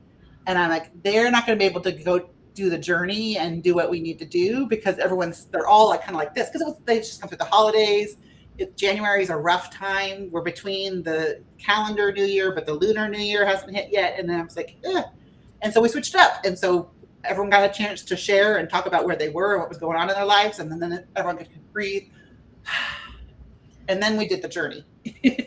And I'm like, they're not going to be able to go do the journey and do what we need to do, because they're all like kind of like this, because they just come through the holidays. January is a rough time. We're between the calendar New Year, but the lunar New Year hasn't hit yet. And then I was like, ugh. And so we switched up. And so everyone got a chance to share and talk about where they were and what was going on in their lives. And then everyone could breathe. And then we did the journey.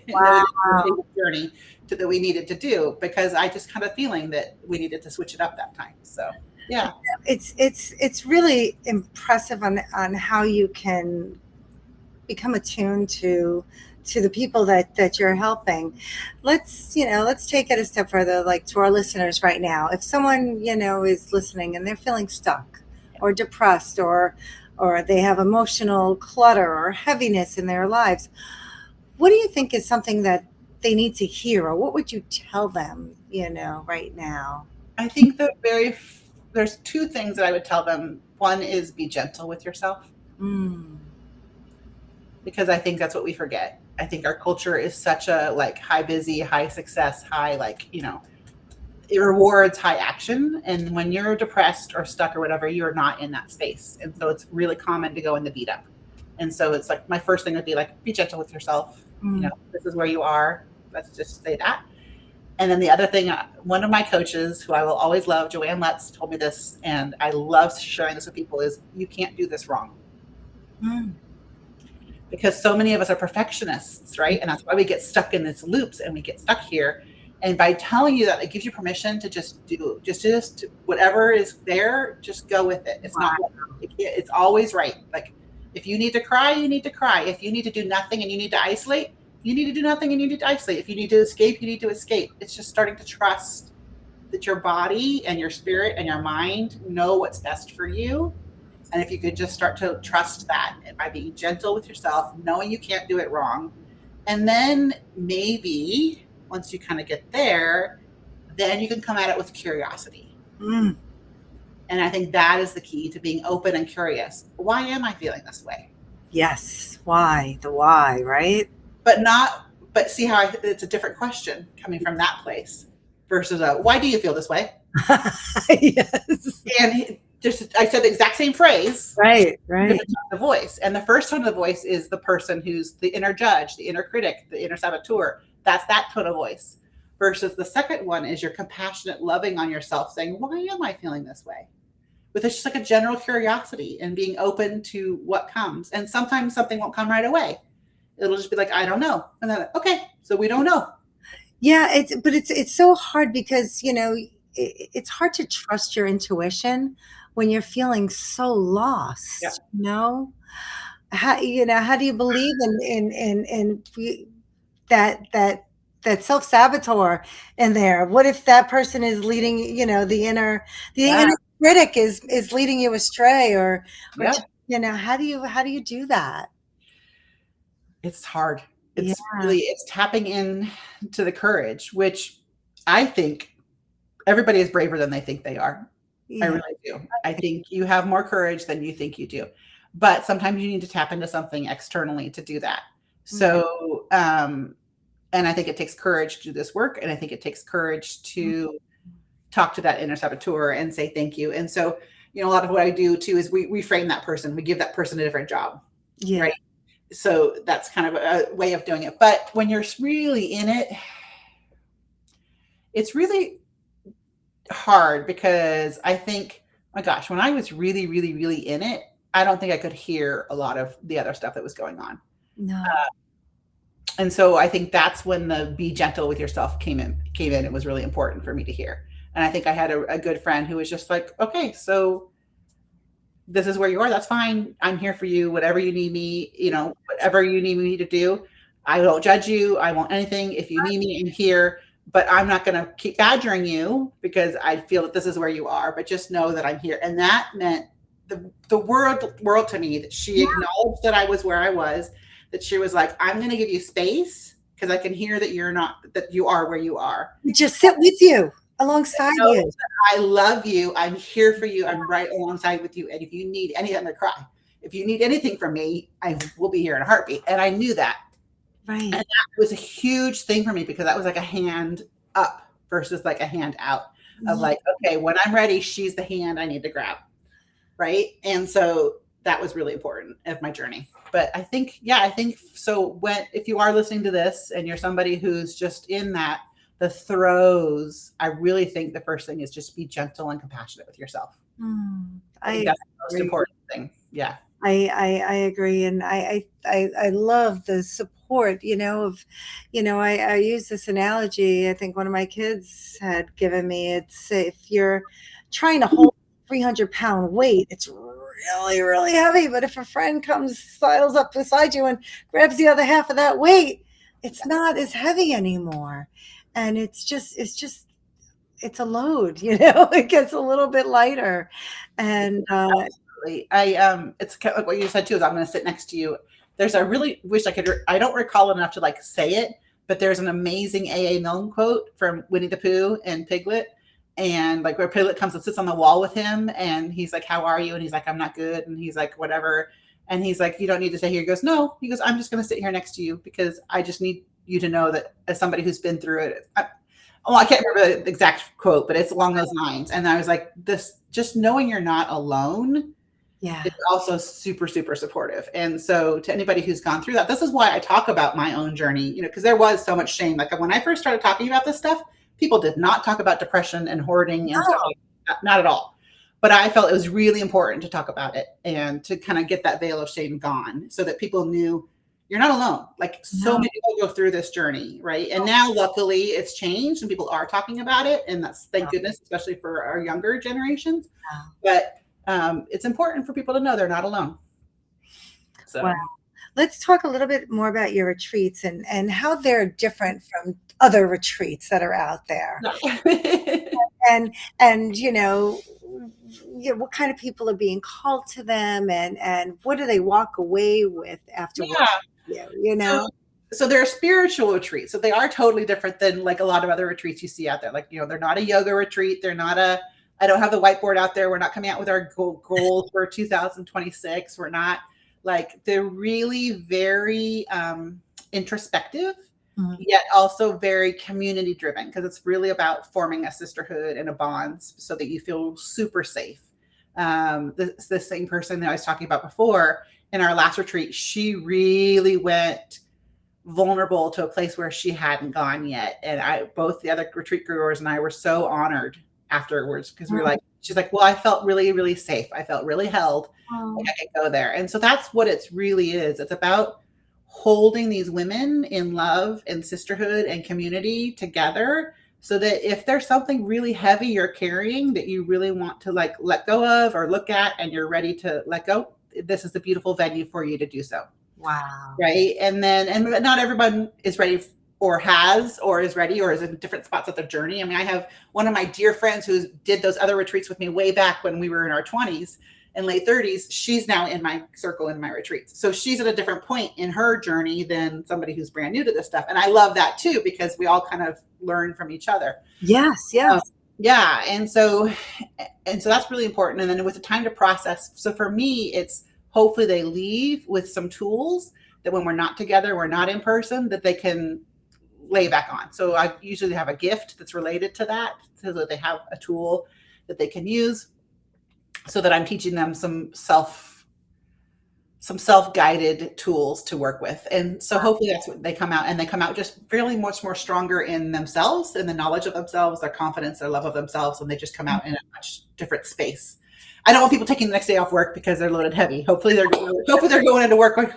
Wow. The journey that we needed to do, because I just kind of feeling that we needed to switch it up that time. So yeah, it's really impressive on how you can become attuned to the people that you're helping. Let's take it a step further, like to our listeners right now. If someone is listening and they're feeling stuck or depressed, or they have emotional clutter or heaviness in their lives, what do you think is something that they need to hear, or what would you tell them right now? I think there's two things that I would tell them. One is be gentle with yourself. Because I think that's what we forget. I think our culture is such a like high busy, high success, high it rewards high action. And when you're depressed or stuck or whatever, you're not in that space. And so it's really common to go in the beat up. And so it's like, my first thing would be like, be gentle with yourself. This is where you are. Let's just say that. And then the other thing, one of my coaches, who I will always love, Joanne Lutz, told me this, and I love sharing this with people, is you can't do this wrong. Because so many of us are perfectionists, right? And that's why we get stuck in these loops and we get stuck here. And by telling you that, it gives you permission to just do, just whatever is there, just go with it. It's not, it's always right. Like if you need to cry, you need to cry. If you need to do nothing and you need to isolate, you need to do nothing and you need to isolate. If you need to escape, you need to escape. It's just starting to trust that your body and your spirit and your mind know what's best for you. And if you could just start to trust that by being gentle with yourself, knowing you can't do it wrong. And then maybe once you kind of get there, then you can come at it with curiosity. And I think that is the key to being open and curious. Why am I feeling this way? Yes. Why? The why, right? But see how it's a different question coming from that place versus why do you feel this way? Yes. And I said the exact same phrase, right. Different tone of the voice. And the first tone of the voice is the person who's the inner judge, the inner critic, the inner saboteur. That's that tone of voice. Versus the second one is your compassionate, loving on yourself, saying, why am I feeling this way? With just like a general curiosity and being open to what comes. And sometimes something won't come right away. It'll just be like, I don't know. And then, okay, so we don't know. Yeah, it's so hard because, it's hard to trust your intuition when you're feeling so lost. Yeah. How do you believe in that self-saboteur in there? What if that person is leading, the inner critic is leading you astray, or how do you do that? It's hard. It's tapping in to the courage, which I think everybody is braver than they think they are. I really do. I think you have more courage than you think you do. But sometimes you need to tap into something externally to do that. So, and I think it takes courage to do this work. And I think it takes courage to talk to that inner saboteur and say thank you. And so, a lot of what I do too is we reframe that person. We give that person a different job. Right. So that's kind of a way of doing it. But when you're really in it, it's really hard, because I think, my gosh, when I was really, really, really in it, I don't think I could hear a lot of the other stuff that was going on. No. And so I think that's when the be gentle with yourself came in. It was really important for me to hear. And I think I had a good friend who was just like, okay, so this is where you are. That's fine. I'm here for you. Whatever you need me, whatever you need me to do. I won't judge you. I won't anything. If you need me, I'm here. But I'm not going to keep badgering you because I feel that this is where you are. But just know that I'm here. And that meant the world to me, that she acknowledged that I was where I was, that she was like, I'm going to give you space because I can hear that you're not, that you are where you are. We just sit with you, alongside you. I love you. I'm here for you. I'm right alongside with you. And if you need anything, I'm gonna cry. If you need anything from me, I will be here in a heartbeat. And I knew that. Right. And that was a huge thing for me because that was like a hand up versus like a hand out of like, okay, when I'm ready, she's the hand I need to grab. Right. And so that was really important of my journey. But I think so. If you are listening to this and you're somebody who's just in that, the throes, I really think the first thing is just be gentle and compassionate with yourself. I think that's the most important thing. Yeah. I agree. And I love the support, I use this analogy. I think one of my kids had given me, it's if you're trying to hold 300-pound weight, it's really, really heavy. But if a friend sidles up beside you and grabs the other half of that weight, it's not as heavy anymore. And it's a load, it gets a little bit lighter. And, it's kind of like what you said too, is I'm going to sit next to you. I really wish I don't recall enough to like say it, but there's an amazing A.A. Milne quote from Winnie the Pooh and Piglet. And like where Piglet comes and sits on the wall with him and he's like, how are you? And he's like, I'm not good. And he's like, whatever. And he's like, you don't need to stay here. He goes, no. He goes, I'm just going to sit here next to you because I just need you to know that as somebody who's been through it. I can't remember the exact quote, but it's along those lines. And I was like, just knowing you're not alone. Yeah. It's also super, super supportive. And so to anybody who's gone through that, this is why I talk about my own journey, because there was so much shame. Like when I first started talking about this stuff, people did not talk about depression and hoarding and stuff like that. Not at all. But I felt it was really important to talk about it and to kind of get that veil of shame gone so that people knew you're not alone. Like so many people go through this journey, right? And now luckily it's changed and people are talking about it. And that's, thank goodness, especially for our younger generations. But it's important for people to know they're not alone. So wow. Let's talk a little bit more about your retreats and how they're different from other retreats that are out there. and what kind of people are being called to them and what do they walk away with after So they're spiritual retreats. So they are totally different than like a lot of other retreats you see out there. Like, they're not a yoga retreat. They're not I don't have the whiteboard out there. We're not coming out with our goals for 2026. We're not they're really very introspective, yet also very community driven because it's really about forming a sisterhood and a bond so that you feel super safe. The same person that I was talking about before in our last retreat, she really went vulnerable to a place where she hadn't gone yet. And both the other retreat growers and I were so honored afterwards because we were like, she's like, well, I felt really, really safe. I felt really held. Like I could go there. And so that's what it really is. It's about holding these women in love and sisterhood and community together so that if there's something really heavy you're carrying that you really want to let go of or look at and you're ready to let go, this is the beautiful venue for you to do so. Wow. Right. And not everyone is ready or is ready or is in different spots of their journey. I mean, I have one of my dear friends who did those other retreats with me way back when we were in our 20s and late 30s. She's now in my circle in my retreats. So she's at a different point in her journey than somebody who's brand new to this stuff. And I love that too, because we all kind of learn from each other. Yes. Yeah. And so that's really important. And then with the time to process. So for me, it's hopefully they leave with some tools that when we're not together, we're not in person, that they can lay back on. So I usually have a gift that's related to that so that they have a tool that they can use so that I'm teaching them some self-guided tools to work with. And so hopefully that's what they come out, and they come out just fairly much more stronger in themselves, in the knowledge of themselves, their confidence, their love of themselves, and they just come out in a much different space. I don't want people taking the next day off work because they're loaded heavy. Hopefully they're going into work going,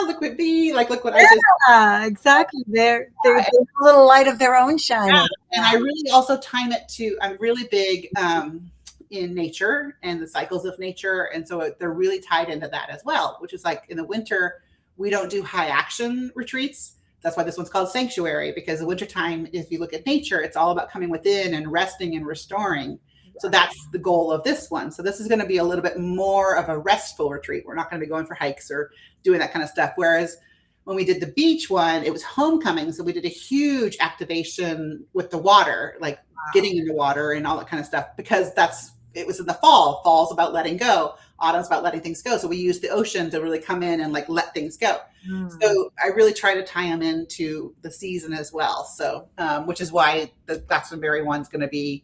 look at me, look what I did. Yeah, exactly. They're a little light of their own shining. Yeah. And I really also time it to, I'm really big in nature and the cycles of nature. And so they're really tied into that as well, which is like in the winter, we don't do high action retreats. That's why this one's called Sanctuary, because the wintertime, if you look at nature, it's all about coming within and resting and restoring. So that's the goal of this one. So this is going to be a little bit more of a restful retreat. We're not going to be going for hikes or doing that kind of stuff. Whereas when we did the beach one, it was homecoming. So we did a huge activation with the water, like getting in the water and all that kind of stuff, because it was in the fall. Fall's about letting go. Autumn's about letting things go. So we used the ocean to really come in and like let things go. So I really try to tie them into the season as well. So, which is why the Glastonbury one's going to be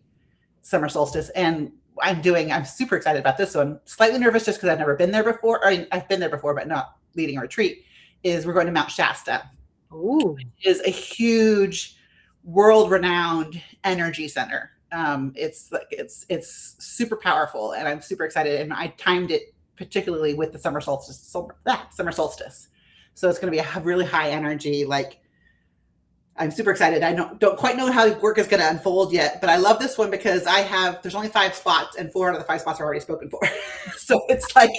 summer solstice. And I'm super excited about this one. Slightly nervous just because I've never been there before. I've been there before, but not leading a retreat. Is we're going to Mount Shasta. Ooh. Which is a huge, world-renowned energy center. It's super powerful, and I'm super excited. And I timed it particularly with the summer solstice. So it's going to be a really high energy. Like, I'm super excited. I don't quite know how the work is going to unfold yet, but I love this one because there's only 5 spots, and 4 out of the 5 spots are already spoken for. So it's like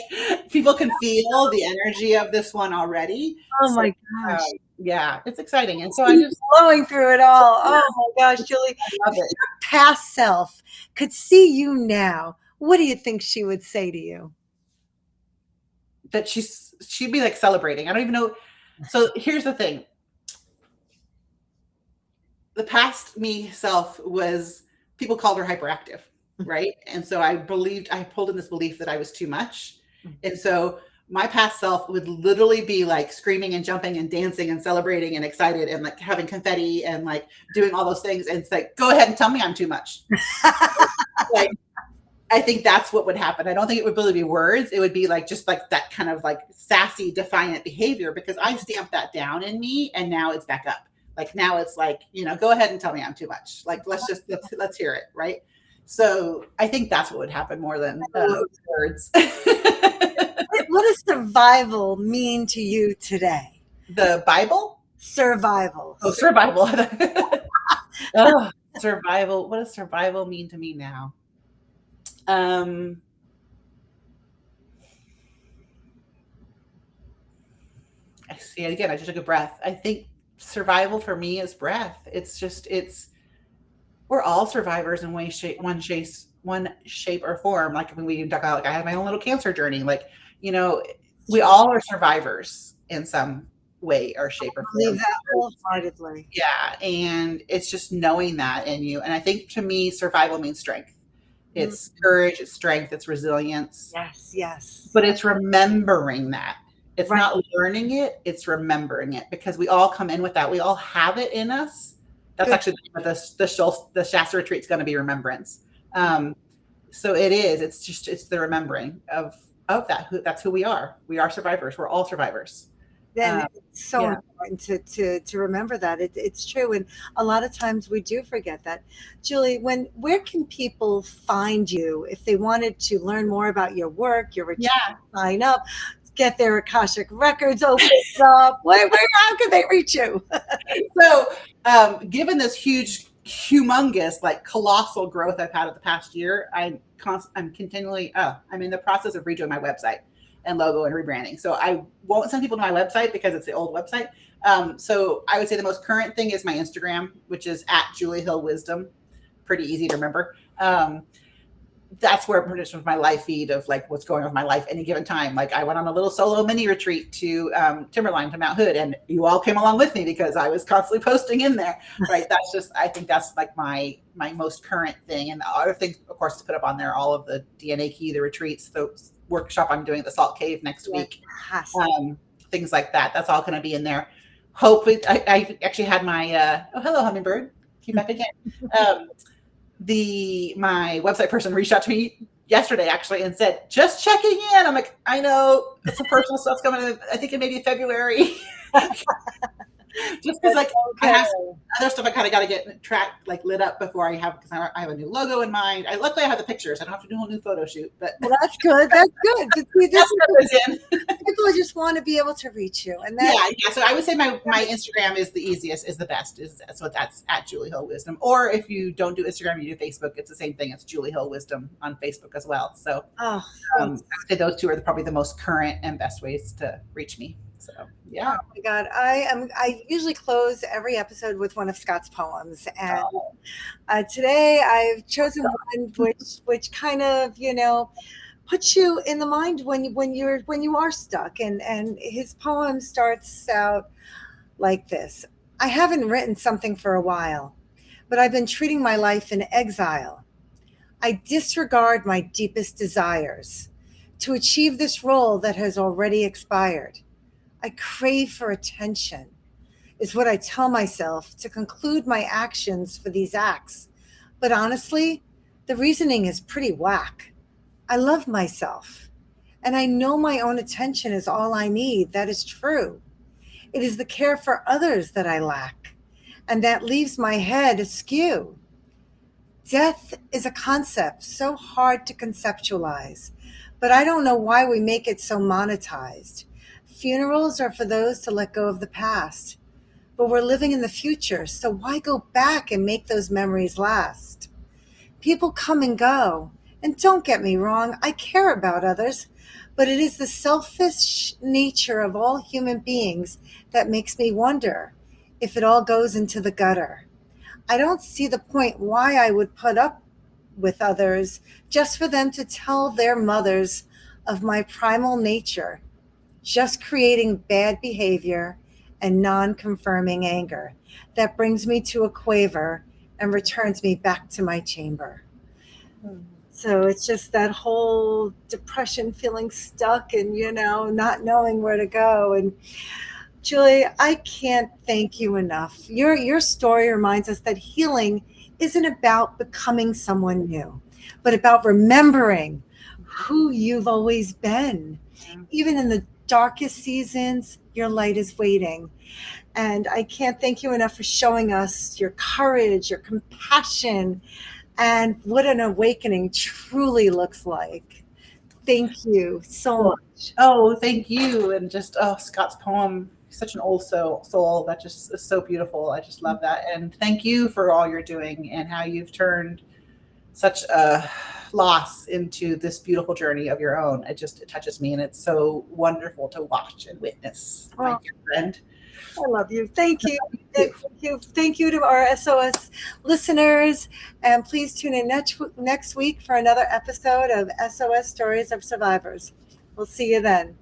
people can feel the energy of this one already. Oh my gosh. Yeah, it's exciting. And so I'm just flowing through it all. Oh my gosh, Julie. I love it. Your past self could see you now. What do you think she would say to you? That she'd be like celebrating. I don't even know. So here's the thing. The past me self people called her hyperactive, right? And so I pulled in this belief that I was too much. And so my past self would literally be like screaming and jumping and dancing and celebrating and excited and like having confetti and like doing all those things. And it's like, go ahead and tell me I'm too much. Like, I think that's what would happen. I don't think it would really be words. It would be like, just like that kind of like sassy, defiant behavior, because I stamped that down in me and now it's back up. Like now it's like, go ahead and tell me I'm too much. Like, let's hear it. Right. So I think that's what would happen more than words. What does survival mean to you today? The Bible? Survival. Oh, survival. Oh, survival. What does survival mean to me now? I see it again. I just took a breath. I think survival for me is breath. We're all survivors in one shape or form. Like when we talk about, like, I had my own little cancer journey. Like, we all are survivors in some way or shape or form. I believe that wholeheartedly. Yeah. And it's just knowing that in you. And I think to me, survival means strength. It's courage, it's strength, it's resilience. Yes, yes. But it's remembering that. It's not learning it, it's remembering it, because we all come in with that. We all have it in us. That's actually the Shasta retreat's going to be remembrance. So it is. It's the remembering of that. That's who we are. We are survivors. We're all survivors. Then it's so important to remember that it's true, and a lot of times we do forget that. Julie, where can people find you if they wanted to learn more about your work, your retreat, sign up, get their Akashic records opened up? How can they reach you? So, given this humongous, like colossal growth I've had in the past year, I'm continually, I'm in the process of redoing my website and logo and rebranding. So I won't send people to my website because it's the old website. So I would say the most current thing is my Instagram, which is @JulieHillWisdom. Pretty easy to remember. That's where pretty much my life feed of like what's going on with my life any given time. Like I went on a little solo mini retreat to Timberline to Mount Hood, and you all came along with me because I was constantly posting in there. Right. I think that's like my most current thing. And the other thing, of course, to put up on there, all of the DNA key, the retreats, the workshop I'm doing at the Salt Cave next week, things like that. That's all going to be in there. Hopefully, I actually had my oh, hello, hummingbird. Keep back again. My website person reached out to me yesterday actually and said, just checking in. I'm like, I know some personal stuff's coming in. I think it may be February. Just because like I have other stuff I kind of got to get tracked, like lit up before I have a new logo in mind. Luckily I have the pictures. I don't have to do a whole new photo shoot. But that's good. That's good. People just want to be able to reach you. And yeah. So I would say my Instagram is the easiest, is the best. So that's @JulieHillWisdom. Or if you don't do Instagram, you do Facebook. It's the same thing. It's Julie Hill Wisdom on Facebook as well. So I would say those two are probably the most current and best ways to reach me. So yeah. Oh my God. I usually close every episode with one of Scott's poems. And today I've chosen one which kind of, puts you in the mind when you are stuck. And his poem starts out like this: I haven't written something for a while, but I've been treating my life in exile. I disregard my deepest desires to achieve this role that has already expired. I crave for attention, is what I tell myself to conclude my actions for these acts. But honestly, the reasoning is pretty whack. I love myself, and I know my own attention is all I need. That is true. It is the care for others that I lack, and that leaves my head askew. Death is a concept so hard to conceptualize, but I don't know why we make it so monetized. Funerals are for those to let go of the past, but we're living in the future, so why go back and make those memories last? People come and go, and don't get me wrong, I care about others, but it is the selfish nature of all human beings that makes me wonder if it all goes into the gutter. I don't see the point why I would put up with others just for them to tell their mothers of my primal nature, just creating bad behavior and non confirming anger that brings me to a quaver and returns me back to my chamber. So it's just that whole depression, feeling stuck and, not knowing where to go. And Julie, I can't thank you enough. Your story reminds us that healing isn't about becoming someone new, but about remembering who you've always been. Even in the darkest seasons, your light is waiting. And I can't thank you enough for showing us your courage, your compassion, and what an awakening truly looks like. Thank you so much. Oh, thank you. And just, oh, Scott's poem, such an old soul that just is so beautiful. I just love that. And thank you for all you're doing and how you've turned such a loss into this beautiful journey of your own. It touches me, and it's so wonderful to watch and witness, my dear friend. I love you. Thank you. Thank you. Thank you to our SOS listeners. And please tune in next week for another episode of SOS Stories of Survivors. We'll see you then.